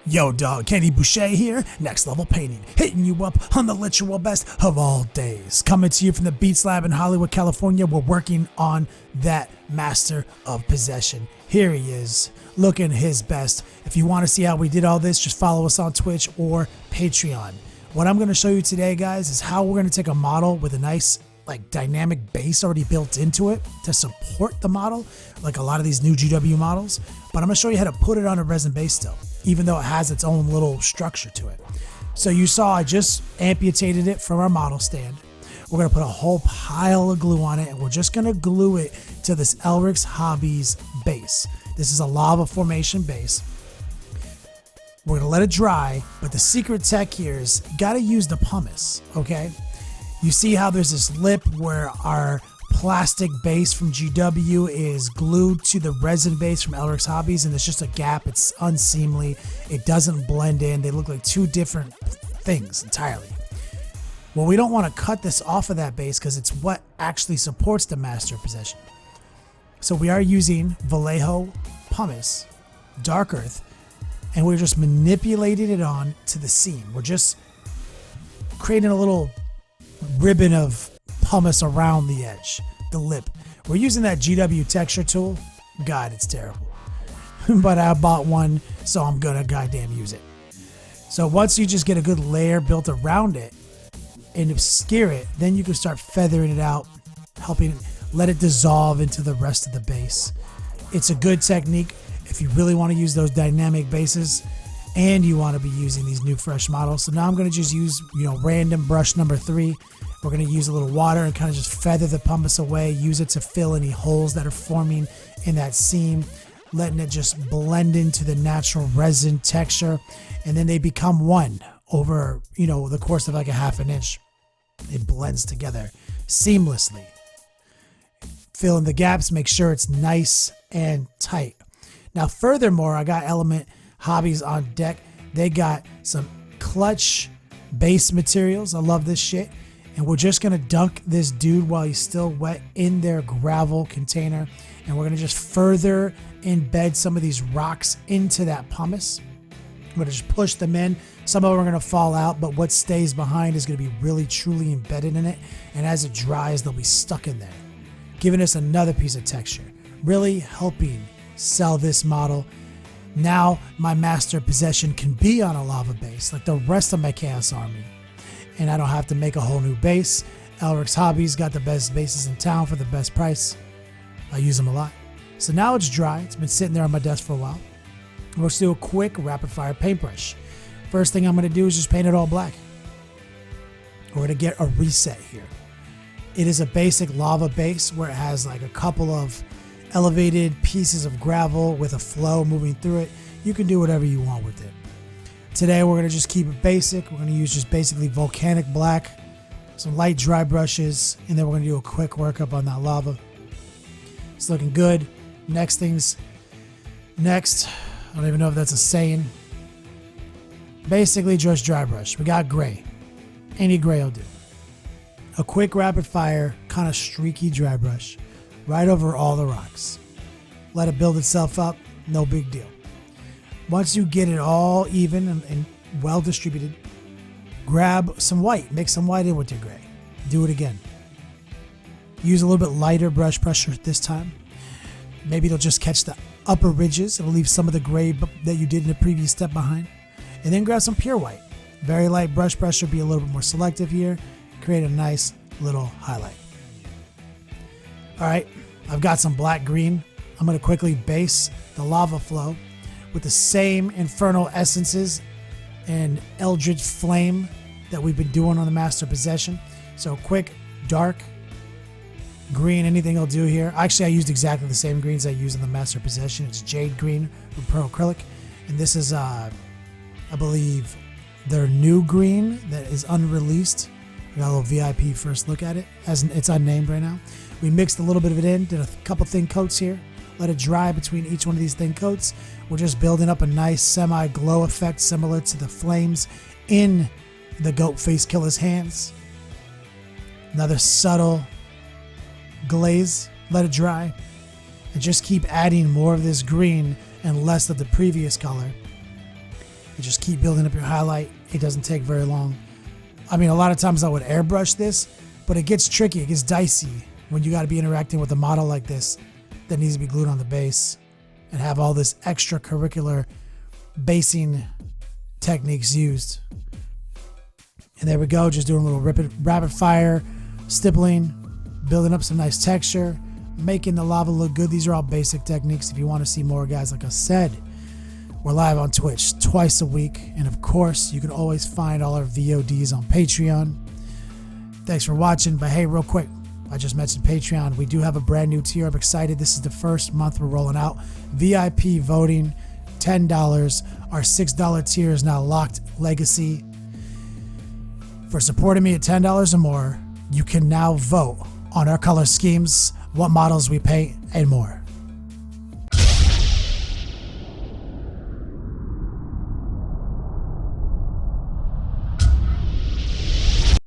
Yo dog, Kenny Boucher here, Next Level Painting, hitting you up on the literal best of all days. Coming to you from the Beats Lab in Hollywood, California. We're working on that master of possession. Here he is, looking his best. If you want to see how we did all this, just follow us on Twitch or Patreon. What I'm going to show you today, guys, is how we're going to take a model with a nice dynamic base already built into it to support the model, like a lot of these new GW models. But I'm going to show you how to put it on a resin base still, even though it has its own little structure to it. So you saw I just amputated it from our model stand. We're going to put a whole pile of glue on it, and we're just going to glue it to this Elrik's Hobbies base. This is a lava formation base. We're going to let it dry, but the secret tech here is you got to use the pumice, okay? You see how there's this lip where our plastic base from GW is glued to the resin base from Elrik's Hobbies, and there's just a gap. It's unseemly. It doesn't blend in. They look like two different things entirely. Well, we don't want to cut this off of that base because it's what actually supports the master of possession. So we are using Vallejo pumice, dark earth, and we're just manipulating it on to the seam. We're just creating a little ribbon of pumice around the edge, the lip. We're using that GW texture tool. God, it's terrible. But I bought one, so I'm gonna goddamn use it. So once you just get a good layer built around it and obscure it, then you can start feathering it out, helping let it dissolve into the rest of the base. It's a good technique if you really want to use those dynamic bases and you want to be using these new fresh models. So now I'm going to just use, random brush number 3. We're going to use a little water and kind of just feather the pumice away, use it to fill any holes that are forming in that seam, letting it just blend into the natural resin texture. And then they become one over, the course of like a half an inch. It blends together seamlessly. Fill in the gaps, make sure it's nice and tight. Now, furthermore, I got Element Hobbies on deck. They got some clutch base materials. I love this shit. And we're just going to dunk this dude while he's still wet in their gravel container. And we're going to just further embed some of these rocks into that pumice. I'm going to just push them in. Some of them are going to fall out, but what stays behind is going to be really, truly embedded in it. And as it dries, they'll be stuck in there, giving us another piece of texture, really helping sell this model. Now my master possession can be on a lava base like the rest of my Chaos Army, and I don't have to make a whole new base. Elrik's Hobbies got the best bases in town for the best price. I use them a lot. So now it's dry. It's been sitting there on my desk for a while. We'll just do a quick rapid fire paintbrush. First thing I'm going to do is just paint it all black. We're going to get a reset here. It is a basic lava base where it has like a couple of elevated pieces of gravel with a flow moving through it. You can do whatever you want with it. Today we're going to just keep it basic. We're going to use just basically volcanic black, some light dry brushes, and then we're going to do a quick workup on that lava. It's looking good. Next, I don't even know if that's a saying. Basically just dry brush. We got gray. Any gray will do. A quick rapid fire, kind of streaky dry brush right over all the rocks. Let it build itself up, no big deal. Once you get it all even and well distributed, grab some white, mix some white in with your gray. Do it again. Use a little bit lighter brush pressure this time. Maybe it'll just catch the upper ridges. It'll leave some of the gray that you did in the previous step behind. And then grab some pure white. Very light brush pressure, be a little bit more selective here. Create a nice little highlight. All right, I've got some black green. I'm going to quickly base the lava flow with the same infernal essences and eldritch flame that we've been doing on the master possession. So quick, dark green, anything will do here. Actually, I used exactly the same greens I used in the master possession. It's jade green from Pearl Acrylic. And this is, I believe, their new green that is unreleased. We got a little VIP first look at it, as it's unnamed right now. We mixed a little bit of it in, did a couple thin coats here, let it dry between each one of these thin coats. We're just building up a nice semi-glow effect similar to the flames in the goat face killer's hands. Another subtle glaze, let it dry, and just keep adding more of this green and less of the previous color You just keep building up your highlight. It doesn't take very long. I mean, a lot of times I would airbrush this, but it gets tricky. It gets dicey when you got to be interacting with a model like this that needs to be glued on the base and have all this extracurricular basing techniques used. And there we go, just doing a little rapid fire stippling, building up some nice texture, making the lava look good. These are all basic techniques. If you want to see more, guys, like I said, we're live on Twitch twice a week. And of course, you can always find all our VODs on Patreon. Thanks for watching. But hey, real quick, I just mentioned Patreon. We do have a brand new tier. I'm excited. This is the first month we're rolling out. VIP voting, $10. Our $6 tier is now locked legacy. For supporting me at $10 or more, you can now vote on our color schemes, what models we paint, and more.